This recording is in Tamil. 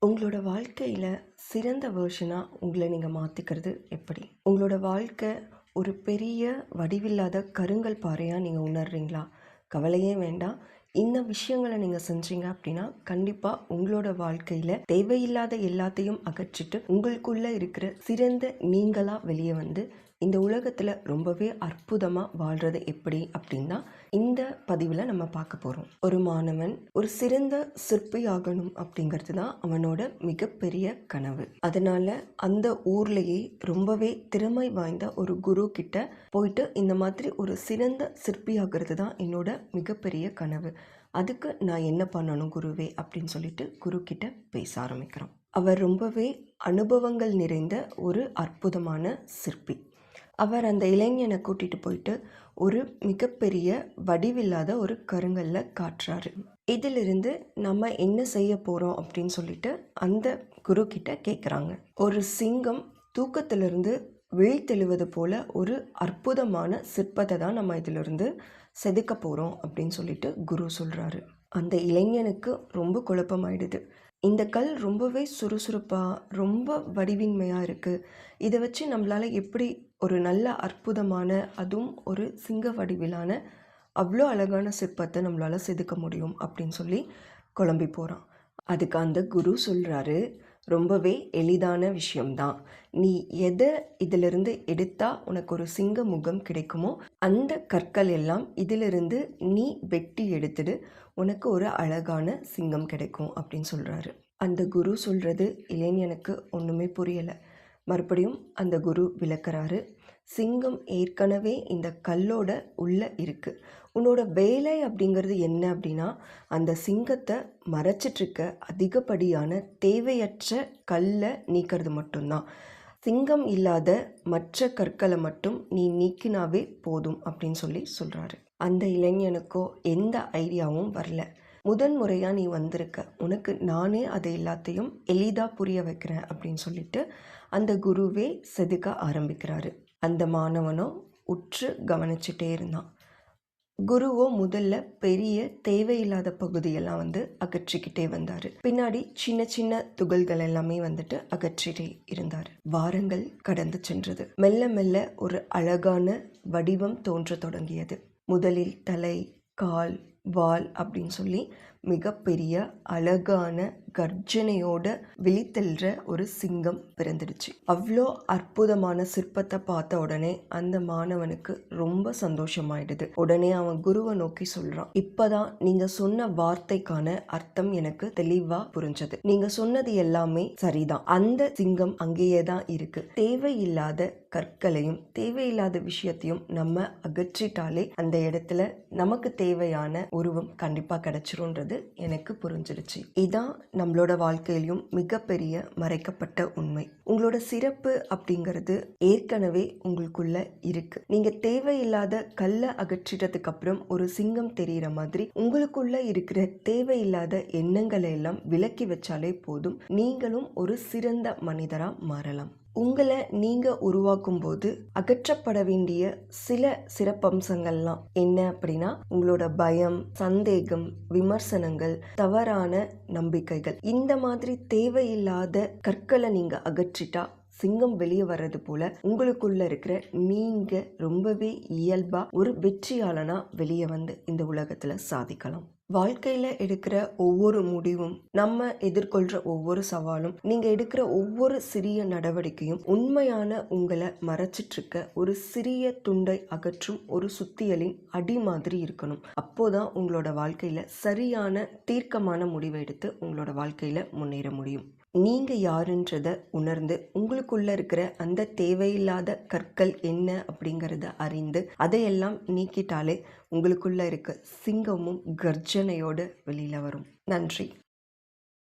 உங்களோட வாழ்க்கையில சிறந்த வெர்ஷனா உங்கள நீங்க மாத்திக்கிறது எப்படி? உங்களோட வாழ்க்கை ஒரு பெரிய வடிவில்லாத கருங்கல் பாறையா நீங்க உணர்றீங்களா? கவலையே வேண்டாம். இந்த விஷயங்கள நீங்க செஞ்சீங்க அப்படின்னா, கண்டிப்பா உங்களோட வாழ்க்கையில தேவையில்லாத எல்லாத்தையும் அகற்றிட்டு, உங்களுக்குள்ள இருக்கிற சிறந்த நீங்களா வெளிய வந்து, இந்த உலகத்துல ரொம்பவே அற்புதமா வாழ்றது எப்படி அப்படின்னு தான் இந்த பதிவுல நம்ம பார்க்க போறோம். ஒரு மாணவன் ஒரு சிறந்த சிற்பி ஆகணும் அப்படிங்கிறது தான் அவனோட மிகப்பெரிய கனவு. அதனால அந்த ஊர்லயே ரொம்பவே திறமை வாய்ந்த ஒரு குரு கிட்ட போயிட்டு இந்த மாதிரி ஒரு சிறந்த சிற்பி ஆகிறது தான் என்னோட மிகப்பெரிய கனவு. அதுக்கு நான் என்ன பண்ணணும் குருவே அப்படின்னு சொல்லிட்டு குரு கிட்ட பேச ஆரம்பிக்கிறான். அவர் ரொம்பவே அனுபவங்கள் நிறைந்த ஒரு அற்புதமான சிற்பி. அவர் அந்த இளைஞனை கூட்டிட்டு போயிட்டு ஒரு மிகப்பெரிய வடிவில்லாத ஒரு கருங்கல்ல காட்டுறாரு. இதிலிருந்து நம்ம என்ன செய்ய போறோம் அப்படின்னு சொல்லிட்டு அந்த குரு கிட்ட கேட்குறாங்க. ஒரு சிங்கம் தூக்கத்திலிருந்து விழித்தெழுவது போல ஒரு அற்புதமான சிற்பத்தை தான் நம்ம இதிலிருந்து செதுக்க போறோம் அப்படின்னு சொல்லிட்டு குரு சொல்றாரு. அந்த இளைஞனுக்கு ரொம்ப குழப்பமாயிடுது. இந்த கல் ரொம்பவே சுறுசுறுப்பா ரொம்ப வடிவின்மையா இருக்கு. இதை வச்சு நம்மளால எப்படி ஒரு நல்ல அற்புதமான அதுவும் ஒரு சிங்க வடிவிலான அவ்வளோ அழகான சிற்பத்தை நம்மளால செதுக்க முடியும் அப்படின்னு சொல்லி குழம்பி போகிறான். அதுக்கு அந்த குரு சொல்கிறாரு, ரொம்பவே எளிதான விஷயம்தான். நீ எதை இதிலிருந்து எடுத்தா உனக்கு ஒரு சிங்க முகம் கிடைக்குமோ அந்த கற்கள் எல்லாம் இதிலிருந்து நீ வெட்டி எடுத்துடு, உனக்கு ஒரு அழகான சிங்கம் கிடைக்கும் அப்படின்னு சொல்கிறாரு. அந்த குரு சொல்கிறது இளைஞனுக்கு ஒன்றுமே புரியலை. மறுபடியும் அந்த குரு விளக்குறாரு. சிங்கம் ஏற்கனவே இந்த கல்லோட உள்ள இருக்கு. உன்னோட வேலை அப்படிங்கிறது என்ன அப்படின்னா, அந்த சிங்கத்தை மறைச்சிட்ருக்க அதிகப்படியான தேவையற்ற கல்லை நீக்கிறது மட்டும்தான். சிங்கம் இல்லாத மற்ற கற்களை மட்டும் நீ நீக்கினாவே போதும் அப்படின்னு சொல்லி சொல்கிறாரு. அந்த இளைஞனுக்கோ எந்த ஐடியாவும் வரல. முதன் முறையாக நீ வந்திருக்க, உனக்கு நானே அதை எல்லாத்தையும் எளிதாக புரிய வைக்கிறேன் அப்படின்னு சொல்லிட்டு அந்த குருவே செதுக்க ஆரம்பிக்கிறாரு. அந்த மாணவனோ உற்று கவனிச்சுட்டே இருந்தான். குருவோ முதல்ல பெரிய தேவையில்லாத பகுதியெல்லாம் அகற்றிக்கிட்டே வந்தார். பின்னாடி சின்ன சின்ன துகள்கள் எல்லாமே அகற்றிட்டே இருந்தார். வாரங்கள் கடந்து சென்றது. மெல்ல மெல்ல ஒரு அழகான வடிவம் தோன்ற தொடங்கியது. முதலில் தலை, கால், வால் அப்படின்னு சொல்லி மிகப்பெரிய அழகான கர்ஜனையோட விழித்தெல்ற ஒரு சிங்கம் பிறந்துடுச்சு. அவ்வளோ அற்புதமான சிற்பத்தை பார்த்த உடனே அந்த மாணவனுக்கு ரொம்ப சந்தோஷமாயிடுது. உடனே அவன் குருவை நோக்கி சொல்றான், இப்பதான் நீங்க சொன்ன வார்த்தைக்கான அர்த்தம் எனக்கு தெளிவா புரிஞ்சது. நீங்க சொன்னது எல்லாமே சரிதான். அந்த சிங்கம் அங்கேயே தான் இருக்கு. தேவையில்லாத கற்களையும் தேவையில்லாத விஷயத்தையும் நம்ம அகற்றிட்டாலே அந்த இடத்துல நமக்கு தேவையான உருவம் கண்டிப்பா கிடைச்சிரும்ன்றது எனக்கு புரிஞ்சிருச்சு. இதான் நம்மளோட வாழ்க்கையிலும் மிகப்பெரிய மறைக்கப்பட்ட உண்மை. உங்களோட சிறப்பு அப்படிங்கிறது ஏற்கனவே உங்களுக்குள்ள இருக்கு. நீங்க தேவையில்லாத கல்லை அகற்றிட்டதுக்கு அப்புறம் ஒரு சிங்கம் தெரிகிற மாதிரி உங்களுக்குள்ள இருக்கிற தேவையில்லாத எண்ணங்களை எல்லாம் விலக்கி வச்சாலே போதும், நீங்களும் ஒரு சிறந்த மனிதரா மாறலாம். உங்களை நீங்க உருவாக்கும் போது அகற்றப்பட வேண்டிய சில சிறப்பம்சங்கள்லாம் என்ன அப்படின்னா, உங்களோட பயம், சந்தேகம், விமர்சனங்கள், தவறான நம்பிக்கைகள், இந்த மாதிரி தேவையில்லாத கற்களை நீங்க அகற்றிட்டா சிங்கம் வெளியே வர்றது போல உங்களுக்குள்ள இருக்கிற நீங்க ரொம்பவே இயல்பா ஒரு வெற்றியாளனா வெளியே வந்து இந்த உலகத்துல சாதிக்கலாம். வாழ்க்கையில எடுக்கிற ஒவ்வொரு முடிவும், நம்ம எதிர்கொள்ற ஒவ்வொரு சவாலும், நீங்க எடுக்கிற ஒவ்வொரு சிறிய நடவடிக்கையும் உண்மையான உங்களை மறைச்சிட்டு இருக்க ஒரு சிறிய துண்டை அகற்றும் ஒரு சுத்தியலின் அடி மாதிரி இருக்கணும். அப்போதான் உங்களோட வாழ்க்கையில சரியான தீர்க்கமான முடிவை எடுத்து உங்களோட வாழ்க்கையில முன்னேற முடியும். நீங்க யாருன்றத உணர்ந்து உங்களுக்குள்ள இருக்கிற அந்த தேவையில்லாத கற்கள் என்ன அப்படிங்கறத அறிந்து அதையெல்லாம் நீக்கிட்டாலே உங்களுக்குள்ள இருக்க சிங்கமும் கர்ஜனையோடு வெளியில வரும். நன்றி.